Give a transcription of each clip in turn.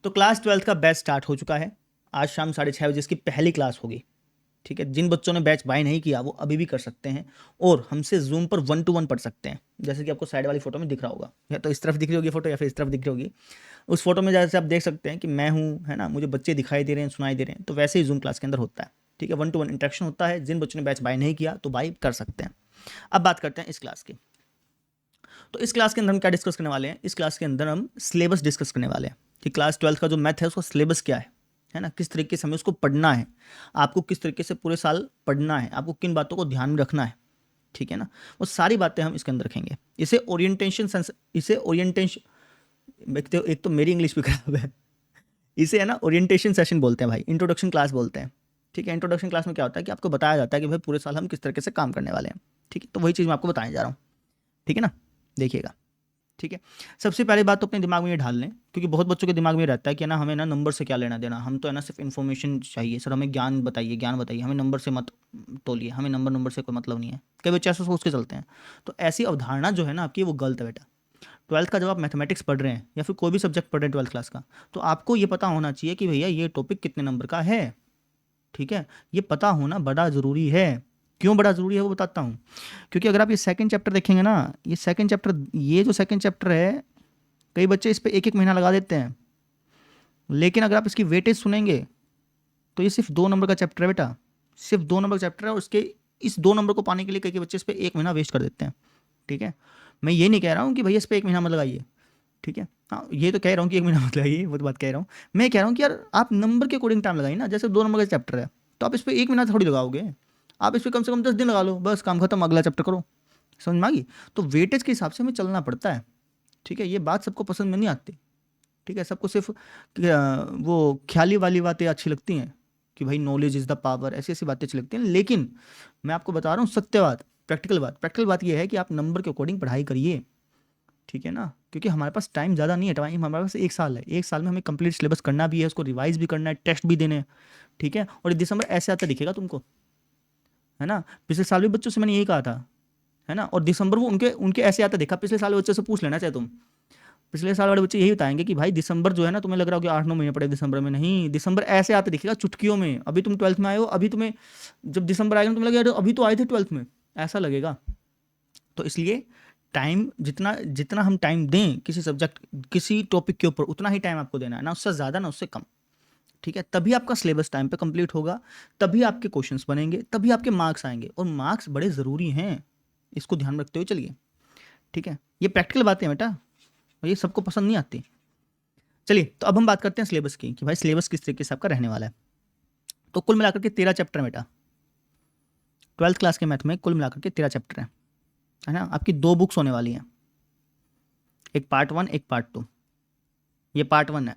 तो class 12th का batch start हो चुका है। आज शाम 6:30 बजे इसकी पहली क्लास होगी। ठीक है, जिन बच्चों ने बैच बाय नहीं किया वो अभी भी कर सकते हैं और हमसे जूम पर 1 to 1 पढ़ सकते हैं। जैसे कि आपको साइड वाली फोटो में दिख रहा होगा, या तो इस तरफ दिख रही होगी फोटो या फिर इस तरफ दिख रही होगी। उस फोटो में जैसे आप देख सकते हैं कि मैं हूँ, है ना, मुझे बच्चे दिखाई दे रहे हैं, सुनाई दे रहे हैं, तो वैसे ही जूम क्लास के अंदर होता है। ठीक है, 1 to 1 इंटरेक्शन होता है। जिन बच्चों ने बैच बाय नहीं किया तो बाय कर सकते हैं। अब बात करते हैं इस क्लास की। तो इस क्लास के अंदर हम क्या डिस्कस करने वाले हैं? इस क्लास के अंदर हम सिलेबस डिस्कस करने वाले हैं कि क्लास 12th का जो मैथ है उसका सिलेबस क्या है ना, किस तरीके से हमें उसको पढ़ना है, आपको किस तरीके से पूरे साल पढ़ना है, आपको किन बातों को ध्यान में रखना है। ठीक है ना, वो सारी बातें हम इसके अंदर रखेंगे। इसे ओरिएंटेशन एक तो मेरी इंग्लिश भी खराब है। इसे है ना ओरिएंटेशन सेशन बोलते हैं भाई, इंट्रोडक्शन क्लास बोलते हैं। ठीक है, इंट्रोडक्शन क्लास में क्या होता है कि आपको बताया जाता है कि भाई पूरे साल हम किस तरीके से काम करने वाले हैं। ठीक है, तो वही चीज़ मैं आपको बताने जा रहा हूँ। ठीक है ना, देखिएगा। ठीक है, सबसे पहली बात तो अपने दिमाग में ये ढाल लें, क्योंकि बहुत बच्चों के दिमाग में रहता है कि ना हमें ना नंबर से क्या लेना देना, हम तो है ना सिर्फ इन्फॉर्मेशन चाहिए सर, हमें ज्ञान बताइए, ज्ञान बताइए, हमें नंबर से मत तोलिए, हमें नंबर नंबर से कोई मतलब नहीं है। कई बच्चे ऐसा सोच के चलते हैं। तो ऐसी अवधारणा जो है ना आपकी, वो गलत है बेटा। 12th का जब आप मैथमेटिक्स पढ़ रहे हैं या फिर कोई भी सब्जेक्ट पढ़ रहे हैं 12th क्लास का, तो आपको ये पता होना चाहिए कि भैया ये टॉपिक कितने नंबर का है। ठीक है, ये पता होना बड़ा ज़रूरी है। क्यों बड़ा ज़रूरी है वो बताता हूँ। क्योंकि अगर आप ये सेकंड चैप्टर देखेंगे ना, ये जो सेकंड चैप्टर है, कई बच्चे इस पे एक एक महीना लगा देते हैं, लेकिन अगर आप इसकी वेटेज सुनेंगे तो ये सिर्फ 2 नंबर का चैप्टर है बेटा। सिर्फ 2 नंबर का चैप्टर है और उसके इस 2 नंबर को पाने के लिए कई बच्चे इस पे एक महीना वेस्ट कर देते हैं। ठीक है, मैं ये नहीं कह रहा हूँ कि भैया इस पे एक महीना मत लगाइए। ठीक है, हाँ ये तो कह रहा हूँ कि एक महीना मत लगाइए, वो तो बात कह रहा हूँ। मैं कह रहा हूँ कि यार आप नंबर के अकॉर्डिंग टाइम लगाइए ना। जैसे 2 नंबर का चैप्टर है तो आप इस पर एक महीना थोड़ी लगाओगे, आप इस पर कम से कम 10 दिन लगा लो, बस काम खत्म, अगला चैप्टर करो। समझ में आ गई? तो वेटेज के हिसाब से हमें चलना पड़ता है। ठीक है, ये बात सबको पसंद में नहीं आती। ठीक है, सबको सिर्फ वो ख्याली वाली बातें अच्छी लगती हैं कि भाई नॉलेज इज़ द पावर, ऐसी ऐसी बातें अच्छी लगती हैं। लेकिन मैं आपको बता रहा हूँ सत्य बात, प्रैक्टिकल बात ये है कि आप नंबर के अकॉर्डिंग पढ़ाई करिए। ठीक है ना, क्योंकि हमारे पास टाइम ज़्यादा नहीं है, टाइम हमारे पास 1 साल है। 1 साल में हमें कंप्लीट सिलेबस करना भी है, उसको रिवाइज भी करना है, टेस्ट भी देने हैं। ठीक है, और ये दिसंबर ऐसे आता दिखेगा तुमको, है ना। पिछले साल भी बच्चों से मैंने यही कहा था, है ना, और दिसंबर वो उनके उनके ऐसे आता देखा। पिछले साल बच्चों से पूछ लेना चाहे तुम, पिछले साल वाले बच्चे यही बताएंगे कि भाई दिसंबर जो है ना, तुम्हें लग रहा हो कि 8-9 महीने पड़े दिसंबर में, नहीं, दिसंबर ऐसे आते दिखेगा चुटकियों में। अभी तुम 12th में आए हो, अभी तुम्हें जब दिसंबर आएगा तुम्हें लगेगा अभी तो आए थे 12th में, ऐसा लगेगा। तो इसलिए टाइम जितना जितना हम टाइम दें किसी सब्जेक्ट किसी टॉपिक के ऊपर, उतना ही टाइम आपको देना है, ना उससे ज़्यादा ना उससे कम। ठीक है, तभी आपका सिलेबस टाइम पे कंप्लीट होगा, तभी आपके क्वेश्चंस बनेंगे, तभी आपके मार्क्स आएंगे, और मार्क्स बड़े ज़रूरी हैं, इसको ध्यान रखते हुए चलिए। ठीक है, ये प्रैक्टिकल बातें हैं बेटा, और ये सबको पसंद नहीं आती। चलिए, तो अब हम बात करते हैं सिलेबस की कि भाई सिलेबस किस तरीके से आपका रहने वाला है। तो कुल मिलाकर के 13 चैप्टर है बेटा। 12th क्लास के मैथ में कुल मिलाकर के 13 चैप्टर है ना। आपकी 2 बुक्स होने वाली हैं, एक पार्ट 1 एक पार्ट 2। ये पार्ट 1 है।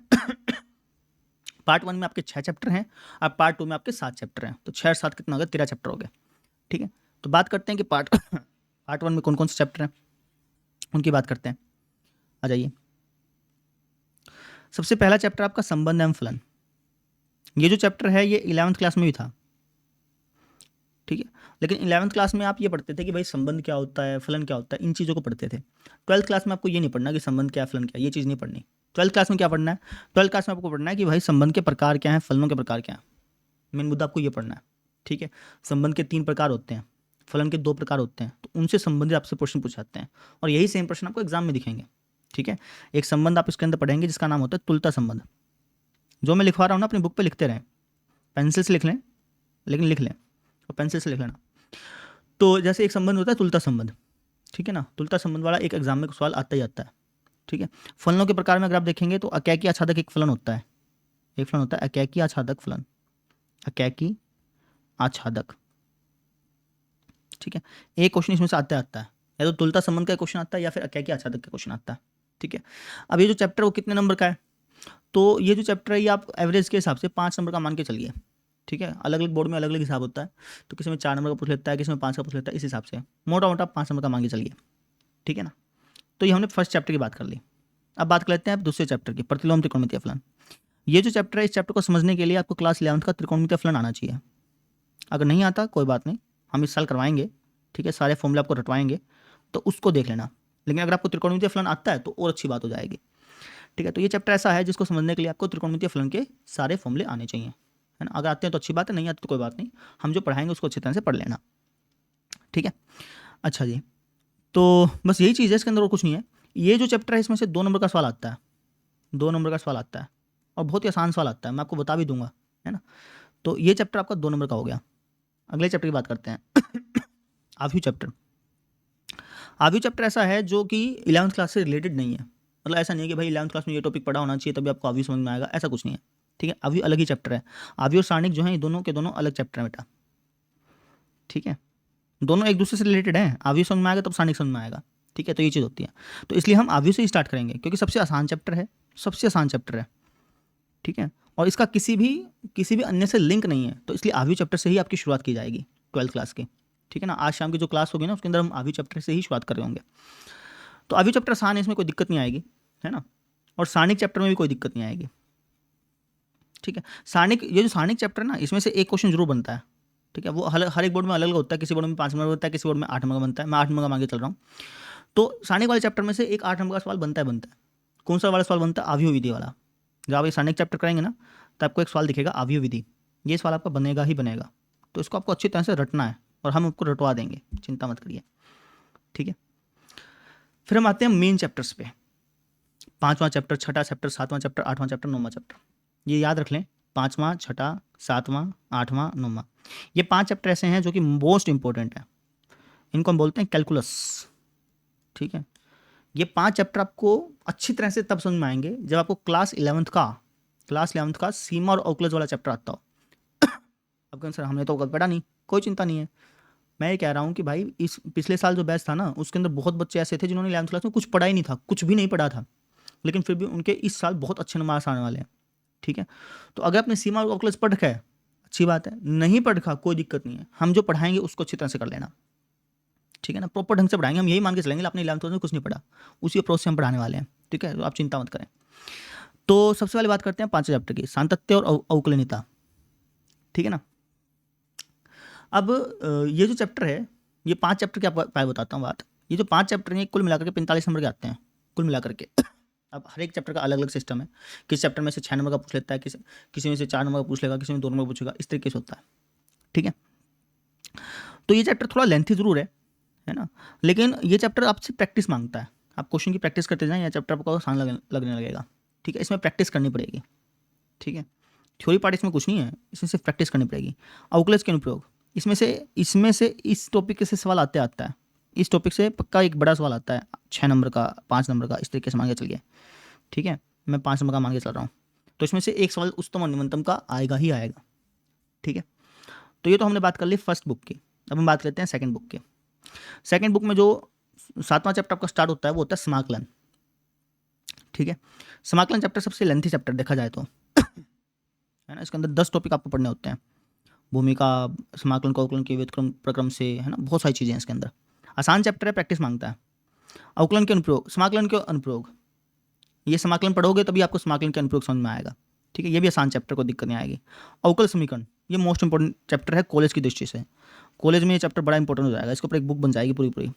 पार्ट 1 में आपके 6 चैप्टर हैं, और पार्ट 2 में आपके 7 चैप्टर हैं। तो 6 और 7 कितना हो गया? 13 चैप्टर हो गए। ठीक है, तो बात करते हैं कि पार्ट 1 में कौन कौन से चैप्टर हैं, उनकी बात करते हैं। आ जाइए, सबसे पहला चैप्टर आपका संबंध एवं फलन। ये जो चैप्टर है ये 11th क्लास में भी था। ठीक है, लेकिन 11th क्लास में आप ये पढ़ते थे कि भाई संबंध क्या होता है, फलन क्या होता है, इन चीज़ों को पढ़ते थे। 12th क्लास में आपको ये नहीं पढ़ना कि संबंध क्या है, फलन क्या है, ये चीज़ नहीं पढ़नी। 12th क्लास में क्या पढ़ना है? 12th क्लास में आपको पढ़ना है कि भाई संबंध के प्रकार क्या हैं, फलनों के प्रकार क्या हैं। मेन मुद्दा आपको ये पढ़ना है। ठीक है, संबंध के 3 प्रकार होते हैं, फलन के 2 प्रकार होते हैं, तो उनसे संबंधित आपसे प्रश्न पूछाते हैं, और यही सेम प्रश्न आपको एग्जाम में दिखेंगे। ठीक है, एक संबंध आप इसके अंदर पढ़ेंगे जिसका नाम होता है तुलता संबंध। जो मैं लिखवा रहा हूँ ना, अपनी बुक पे लिखते रहें, पेंसिल से लिख लें, लेकिन लिख लें और पेंसिल से लिख लेना। तो जैसे एक संबंध होता है तुलता संबंध, ठीक है ना, तुलता संबंध वाला एक एग्जाम में सवाल आता ही आता है। ठीक है, फलनों के प्रकार में अगर आप देखेंगे तो अकैकी आच्छादक एक फलन होता है, एक फलन होता है अकैकी आच्छादक फलन, अकैकी आच्छादक। ठीक है, एक क्वेश्चन इसमें से आता है, या तो तुलता संबंध का क्वेश्चन आता है या फिर अकैकी आच्छादक का क्वेश्चन आता है। ठीक है, अब ये जो चैप्टर वो कितने नंबर का है? तो ये जो चैप्टर है ये आप एवरेज के हिसाब से 5 नंबर का मान के चलिए। ठीक है, अलग अलग बोर्ड में अलग अलग हिसाब होता है, तो किसी में 4 नंबर का पूछ लेता है, किसी में 5 का पूछ लेता है, इस हिसाब से मोटा मोटा 5 नंबर का मान के चलिए। ठीक है ना, तो ये हमने फर्स्ट चैप्टर की बात कर ली। अब बात कर लेते हैं आप दूसरे चैप्टर की, प्रतिलोम त्रिकोणमितीय फलन। ये जो चैप्टर है, इस चैप्टर को समझने के लिए आपको क्लास 11th का त्रिकोणमितीय फलन आना चाहिए। अगर नहीं आता कोई बात नहीं, हम इस साल करवाएंगे। ठीक है, सारे फॉर्मूले आपको रटवाएंगे, तो उसको देख लेना। लेकिन अगर आपको त्रिकोणमितीय फलन आता है तो और अच्छी बात हो जाएगी। ठीक है। तो ये चैप्टर ऐसा है जिसको समझने के लिए आपको त्रिकोणमितीय फलन के सारे फॉर्मूले आने चाहिए, है ना। अगर आते हैं तो अच्छी बात है, नहीं आते तो कोई बात नहीं, हम जो पढ़ाएंगे उसको अच्छी तरह से पढ़ लेना, ठीक है। अच्छा जी, तो बस यही चीज़ है इसके अंदर, और कुछ नहीं है। ये जो चैप्टर है इसमें से 2 नंबर का सवाल आता है, 2 नंबर का सवाल आता है, और बहुत ही आसान सवाल आता है, मैं आपको बता भी दूंगा, है ना। तो ये चैप्टर आपका 2 नंबर का हो गया। अगले चैप्टर की बात करते हैं आव्यूह चैप्टर। आव्यूह चैप्टर ऐसा है जो कि 11th क्लास से रिलेटेड नहीं है, मतलब ऐसा नहीं है कि भाई 11th क्लास में ये टॉपिक पढ़ा होना चाहिए तभी आपको आव्यूह समझ में आएगा, ऐसा कुछ नहीं है, ठीक है। आव्यूह अलग ही चैप्टर है। आव्यूह और सारणिक जो है ये दोनों के दोनों अलग चैप्टर है बेटा, ठीक है। दोनों एक दूसरे से रिलेटेड हैं, आव्यूह समझ में आएगा तब सारणिक समझ में आएगा, ठीक है। तो ये चीज़ होती है, तो इसलिए हम आव्यूह से ही स्टार्ट करेंगे क्योंकि सबसे आसान चैप्टर है, सबसे आसान चैप्टर है, ठीक है। और इसका किसी भी अन्य से लिंक नहीं है, तो इसलिए आव्यूह चैप्टर से ही आपकी शुरुआत की जाएगी 12th क्लास की, ठीक है ना। आज शाम की जो क्लास होगी ना उसके अंदर हम आव्यूह चैप्टर से ही शुरुआत कर रहे होंगे। तो आव्यूह चैप्टर आसान है, इसमें कोई दिक्कत नहीं आएगी, है ना। और सारणिक चैप्टर में भी कोई दिक्कत नहीं आएगी, ठीक है। सारणिक, ये जो सारणिक चैप्टर है ना, इसमें से एक क्वेश्चन जरूर बनता है, ठीक है। वो हर एक बोर्ड में अलग अलग होता है, किसी बोर्ड में 5 नंबर होता है, किसी बोर्ड में 8 नंबर बनता है, मैं 8 नंबर का मांगे चल रहा हूँ। तो सारणिक वाले चैप्टर में से एक 8 नंबर का सवाल बनता है। कौन सा वाला सवाल बनता है? आव्यूह विधि वाला। जब आप ये सारणिक चैप्टर करेंगे ना तो आपको एक सवाल दिखेगा आव्यूह विधि, ये सवाल आपका बनेगा ही बनेगा, तो इसको आपको अच्छी तरह से रटना है और हम आपको रटवा देंगे, चिंता मत करिए, ठीक है। फिर हम आते हैं मेन चैप्टर्स पे, 5वां चैप्टर, 6ठा चैप्टर, 7वां चैप्टर, 8वां चैप्टर, 9वां चैप्टर, ये याद रख लें। 5वां, 6ठा, 7वां, 8वां, 9वां, ये 5 चैप्टर ऐसे हैं जो कि मोस्ट इंपॉर्टेंट है, इनको हम बोलते हैं कैलकुलस, ठीक है। ये 5 चैप्टर आपको अच्छी तरह से तब समझ में आएंगे जब आपको क्लास 11th का सीमा और अवकलज वाला चैप्टर आता हो। अब कहें सर हमने तो पढ़ा नहीं, कोई चिंता नहीं है। मैं ये कह रहा हूँ कि भाई इस पिछले साल जो बैच था ना उसके अंदर बहुत बच्चे ऐसे थे जिन्होंने 11th क्लास में कुछ पढ़ा ही नहीं था, कुछ भी नहीं पढ़ा था, लेकिन फिर भी उनके इस साल बहुत अच्छे नंबर आने वाले हैं, ठीक है। तो अगर आपने सीमा और अवकलज पढ़ रखा है अच्छी बात है, नहीं पढ़ रखा कोई दिक्कत नहीं है, हम जो पढ़ाएंगे उसको अच्छी तरह से कर लेना, ठीक है ना। प्रॉपर ढंग से पढ़ाएंगे, हम यही मान के चलेंगे आपने 11th क्लास में कुछ नहीं पढ़ा, उसी अप्रोच से हम पढ़ाने वाले हैं, ठीक है। तो आप चिंता मत करें। तो सबसे पहले बात करते हैं 5 चैप्टर की, सातत्य और अवकलनीयता, ठीक है ना। अब ये जो चैप्टर है, ये 5 चैप्टर की आपको पहले बताता हूँ बात। ये जो 5 चैप्टर हैं कुल मिलाकर के 45 नंबर के आते हैं, कुल मिलाकर के। अब हर एक चैप्टर का अलग अलग सिस्टम है, किस चैप्टर में से 6 नंबर का पूछ लेता है, किसी में से 4 नंबर का पूछ लेगा, किसी में 2 नंबर पूछेगा, इस तरीके से होता है, ठीक है। तो ये चैप्टर थोड़ा लेंथी जरूर है ना, लेकिन ये चैप्टर आपसे प्रैक्टिस मांगता है। आप क्वेश्चन की प्रैक्टिस करते जाएं, यह चैप्टर आपको आसान लगने लगेगा, ठीक है। इसमें प्रैक्टिस करनी पड़ेगी, ठीक है। थ्योरी पार्ट इसमें कुछ नहीं है, इसमें सिर्फ प्रैक्टिस करनी पड़ेगी। अवकलज के अनुप्रयोग, इसमें से इस टॉपिक से सवाल आता है, इस टॉपिक से पक्का एक बड़ा सवाल आता है, 6 नंबर का, 5 नंबर का, इस तरीके से मान के चलिए, ठीक है। मैं 5 नंबर का मान के चल रहा हूँ, तो इसमें से एक सवाल उच्चतम और न्यूनतम का आएगा ही आएगा, ठीक है। तो ये तो हमने बात कर ली फर्स्ट बुक की। अब हम बात करते हैं सेकंड बुक की। सेकंड बुक में जो 7वां चैप्टर आपका स्टार्ट होता है वो होता है समाकलन, ठीक है। समाकलन चैप्टर सबसे लेंथी चैप्टर देखा जाए तो, है ना। इसके अंदर 10 टॉपिक आपको पढ़ने होते हैं, भूमिका, समाकलन को अवकलन के व्युत्क्रम प्रक्रम से, है ना, बहुत सारी चीज़ें हैं इसके अंदर। आसान चैप्टर है, प्रैक्टिस मांगता है। अवकलन के अनुप्रयोग, समाकलन के अनुप्रयोग, ये समाकलन पढ़ोगे तभी आपको समाकलन के अनुप्रयोग समझ में आएगा, ठीक है। ये भी आसान चैप्टर, को दिक्कत नहीं आएगी। अवकल समीकरण, ये मोस्ट इंपॉर्टेंट चैप्टर है कॉलेज की दृष्टि से, कॉलेज में ये चैप्टर बड़ा इंपॉर्टेंट हो जाएगा, इसके ऊपर एक बुक बन जाएगी पूरी,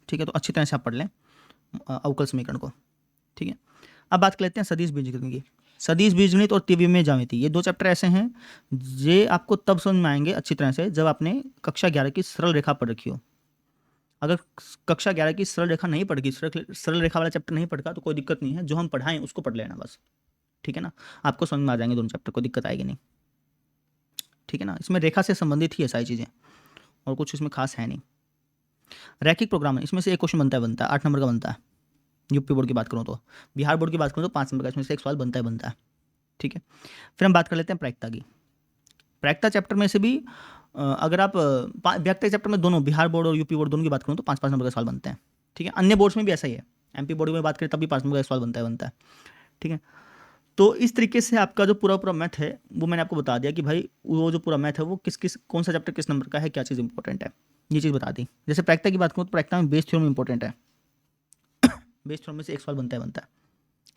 ठीक है। तो अच्छी तरह से आप पढ़ लें अवकल समीकरण को, ठीक है। अब बात कर लेते हैं सदिश बीजगणित की। सदिश बीजगणित और त्रिविमीय ज्यामिति, ये 2 चैप्टर ऐसे हैं ये आपको तब समझ में आएंगे अच्छी तरह से जब आपने कक्षा 11 की सरल रेखा पढ़ रखी हो। अगर कक्षा 11 की सरल रेखा नहीं पढ़ी, सरल रेखा वाला चैप्टर नहीं पढ़ा तो कोई दिक्कत नहीं है, जो हम पढ़ाएं उसको पढ़ लेना बस, ठीक है ना। आपको समझ में आ जाएंगे दोनों चैप्टर, कोई दिक्कत आएगी नहीं, ठीक है ना। इसमें रेखा से संबंधित ही है सारी चीज़ें, और कुछ इसमें खास है नहीं। रैखिक प्रोग्राम, इसमें से एक क्वेश्चन बनता है 8 नंबर का बनता है। यूपी बोर्ड की बात करूँ तो, बिहार बोर्ड की बात करूँ तो 5 नंबर का इसमें से एक सवाल बनता है, ठीक है। फिर हम बात कर लेते हैं प्रायिकता की। प्रायिकता चैप्टर में से भी अगर आप व्यक्ति चैप्टर में दोनों बिहार बोर्ड और यूपी बोर्ड दोनों की बात करूँ तो 5-5 नंबर का सवाल बनते हैं, ठीक है। अन्य बोर्ड्स में भी ऐसा ही है, एमपी बोर्ड में बात करें तब भी 5 नंबर का सवाल बनता है, ठीक है। तो इस तरीके से आपका जो पूरा मैथ है वो मैंने आपको बता दिया कि भाई वो जो पूरा मैथ है वो कौन सा चैप्टर किस नंबर का है, क्या चीज़ इंपॉर्टेंट है, ये चीज़ बता दी। जैसे प्रायिकता की बात करूँ तो प्रायिकता में बेस थ्योरम इंपॉर्टेंट है, बेस थ्योरम में से एक सवाल बनता है,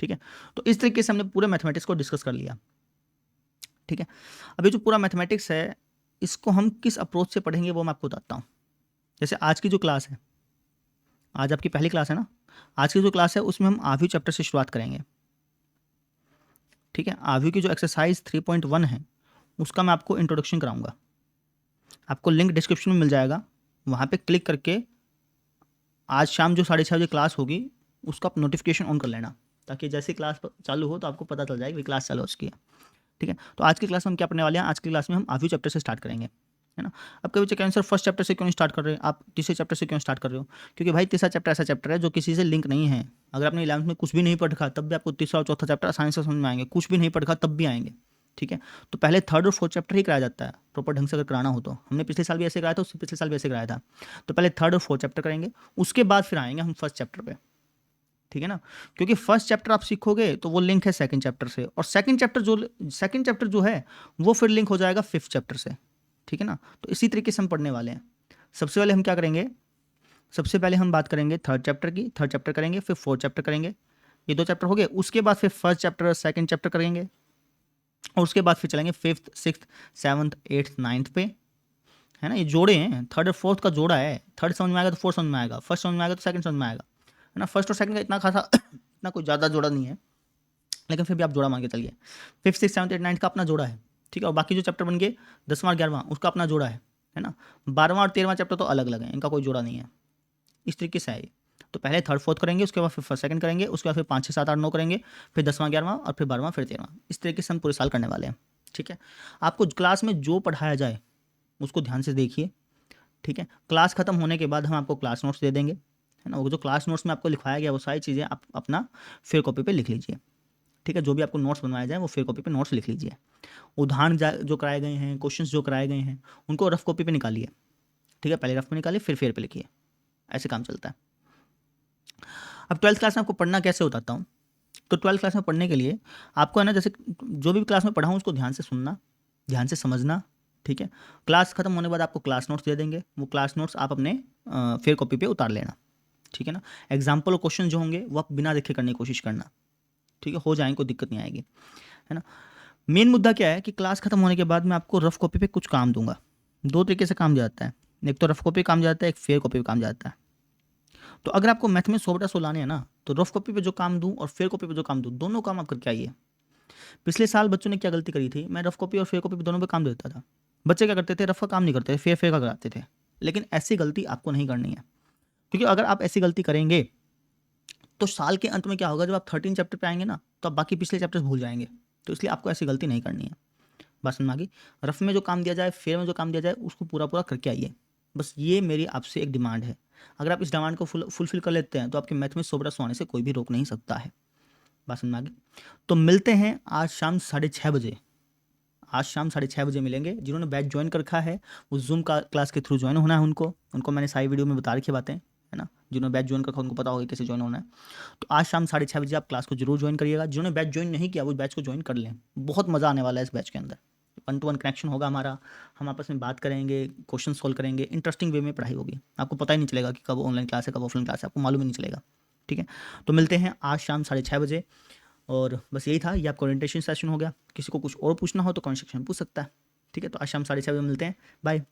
ठीक है। तो इस तरीके से हमने पूरे मैथमेटिक्स को डिस्कस कर लिया, ठीक है। अब ये जो पूरा मैथमेटिक्स है इसको हम किस अप्रोच से पढ़ेंगे वो मैं आपको बताता हूँ। जैसे आज की जो क्लास है, आज आपकी पहली क्लास है ना, आज की जो क्लास है उसमें हम आव्यू चैप्टर से शुरुआत करेंगे। ठीक है, आव्यू की जो एक्सरसाइज 3.1 है उसका मैं आपको इंट्रोडक्शन कराऊंगा। आपको लिंक डिस्क्रिप्शन में मिल जाएगा, वहाँ पे क्लिक करके आज शाम जो 6:30 बजे क्लास होगी उसका आप नोटिफिकेशन ऑन कर लेना, ताकि जैसे क्लास चालू हो तो आपको पता चल जाए कि क्लास चालू हो चुकी है। ठीक है, तो आज की क्लास में हम क्या पढ़ने वाले हैं, आज की क्लास में हम आव्यू चैप्टर से स्टार्ट करेंगे, है ना। अब कभी बच्चे कहेंगे सर फर्स्ट चैप्टर से क्यों नहीं स्टार्ट कर रहे हैं, आप तीसरे चैप्टर से क्यों स्टार्ट कर रहे हो? क्योंकि भाई तीसरा चैप्टर ऐसा चैप्टर है जो किसी से लिंक नहीं है। अगर आपने 11th में कुछ भी नहीं पढ़ रखा तब भी आपको तीसरा और चौथा चैप्टर आसानी से समझ में आएंगे, कुछ भी नहीं पढ़ रखा तब भी आएंगे। ठीक है, तो पहले थर्ड और फोर्थ चैप्टर ही कराया जाता है प्रॉपर ढंग से अगर कराना हो तो। हमने पिछले साल भी ऐसे कराया था, उससे पिछले साल भी ऐसे कराया था। तो पहले थर्ड और फोर्थ चैप्टर करेंगे, उसके बाद फिर आएंगे हम फर्स्ट चैप्टर पे। ठीक है ना, क्योंकि फर्स्ट चैप्टर आप सीखोगे तो वो लिंक है सेकंड चैप्टर से, और सेकंड चैप्टर जो है वो फिर लिंक हो जाएगा फिफ्थ चैप्टर से। ठीक है ना, तो इसी तरीके से हम पढ़ने वाले हैं। सबसे पहले हम क्या करेंगे, सबसे पहले हम बात करेंगे थर्ड चैप्टर की, थर्ड चैप्टर करेंगे, फिर फोर्थ चैप्टर करेंगे, ये 2 चैप्टर हो गए। उसके बाद फिर फर्स्ट चैप्टर सेकंड चैप्टर करेंगे, और उसके बाद फिर चलेंगे fifth, sixth, seventh, eighth, ninth पे, है ना। ये जोड़े हैं, थर्ड और फोर्थ का जोड़ा है। थर्ड समझ में आएगा तो फोर्थ समझ में आएगा, फर्स्ट समझ में आएगा तो सेकंड समझ में आएगा, है ना। फर्स्ट और सेकंड का इतना खासा इतना कोई ज़्यादा जोड़ा नहीं है, लेकिन फिर भी आप जोड़ा मान के चलिए। Fifth, six, seventh, eight, ninth का अपना जोड़ा है। ठीक है, और बाकी जो चैप्टर बन गए 10वां 11वां उसका अपना जोड़ा है ना। 12वां और 13वां चैप्टर तो अलग अलग है, इनका कोई जोड़ा नहीं है। इस तरीके से है ये। तो पहले थर्ड फोर्थ करेंगे, उसके बाद फिर फर्स्ट सेकंड करेंगे, उसके बाद फिर 5 6 7 8 9 करेंगे, फिर 10वां 11वां और फिर 12वां फिर 13वां। इस तरीके से हम पूरे साल करने वाले हैं। ठीक है, आपको क्लास में जो पढ़ाया जाए उसको ध्यान से देखिए। ठीक है, क्लास खत्म होने के बाद हम आपको क्लास नोट्स दे देंगे, है ना। वो जो क्लास नोट्स में आपको लिखवाया गया वो सारी चीज़ें आप अपना फेयर कॉपी पे लिख लीजिए। ठीक है, जो भी आपको नोट्स बनवाए जाए वो फेयर कॉपी पे नोट्स लिख लीजिए। उदाहरण जो कराए गए हैं, क्वेश्चंस जो कराए गए हैं उनको रफ कॉपी पे निकालिए। ठीक है, पहले रफ में निकालिए फिर फेयर पे लिखिए, ऐसे काम चलता है। अब 12th क्लास में आपको पढ़ना कैसे बताता हूँ। तो 12th क्लास में पढ़ने के लिए आपको है ना, जैसे जो भी क्लास में पढ़ा हूँ उसको ध्यान से सुनना, ध्यान से समझना। ठीक है, क्लास खत्म होने के बाद आपको क्लास नोट्स दे देंगे, वो क्लास नोट्स आप अपने फेयर कॉपी पे उतार लेना। ठीक है ना, एग्जाम्पल और क्वेश्चन जो होंगे वो आप बिना देखे करने की कोशिश करना। ठीक है, हो जाएंगे, कोई दिक्कत नहीं आएगी, है ना। मेन मुद्दा क्या है कि क्लास खत्म होने के बाद मैं आपको रफ कॉपी पे कुछ काम दूंगा। 2 तरीके से काम जाता है, एक तो रफ कॉपी काम जाता है, एक फेयर कॉपी पे काम जाता है। तो अगर आपको मैथ में 100/100 लाने हैं ना, तो रफ कॉपी पे जो काम दूं और फेयर कॉपी पे जो काम दूं, दोनों काम आप करके आइए। पिछले साल बच्चों ने क्या गलती करी थी, मैं रफ कॉपी और फेयर कॉपी दोनों पे काम देता था। बच्चे क्या करते थे, रफ का काम नहीं करते थे, फेयर फेयर का कराते थे। लेकिन ऐसी गलती आपको नहीं करनी है, क्योंकि अगर आप ऐसी गलती करेंगे तो साल के अंत में क्या होगा, जब आप 13 चैप्टर पे आएंगे ना तो आप बाकी पिछले चैप्टर्स भूल जाएंगे। तो इसलिए आपको ऐसी गलती नहीं करनी है। बात समझ में आ गई। रफ में जो काम दिया जाए, फेयर में जो काम दिया जाए, उसको पूरा पूरा करके आइए। बस ये मेरी आपसे एक डिमांड है। अगर आप इस डिमांड को फुलफिल कर लेते हैं तो आपके मैथ में 100/100 आने से कोई भी रोक नहीं सकता है। बात समझ में आ गई। तो मिलते हैं आज शाम 6:30 बजे। आज शाम 6:30 बजे मिलेंगे। जिन्होंने बैच ज्वाइन कर रखा है वो जूम का क्लास के थ्रू ज्वाइन होना है उनको मैंने सारी वीडियो में बता रखी बातें, है ना। जिन्होंने बैच ज्वाइन कर रखा उनको पता होगा कैसे ज्वाइन होना है। तो आज शाम 6:30 बजे आप क्लास को जरूर ज्वाइन करिएगा। जिन्होंने बैच ज्वाइन नहीं किया वो बैच को ज्वाइन कर लें, बहुत मज़ा आने वाला है इस बैच के अंदर। 1-to-1 कनेक्शन होगा हमारा, हम आपस में बात करेंगे, क्वेश्चन सॉल्व करेंगे, इंटरेस्टिंग वे में पढ़ाई होगी। आपको पता ही नहीं चलेगा कि कब ऑनलाइन क्लास है कब ऑफलाइन क्लास है, आपको मालूम ही नहीं चलेगा। ठीक है, तो मिलते हैं आज शाम 6:30 बजे। और बस यही था, ये आपका ओरिएंटेशन सेशन हो गया। किसी को कुछ और पूछना हो तो कमेंट सेक्शन में पूछ सकता है। ठीक है, तो आज शाम 6:30 बजे मिलते हैं। बाय।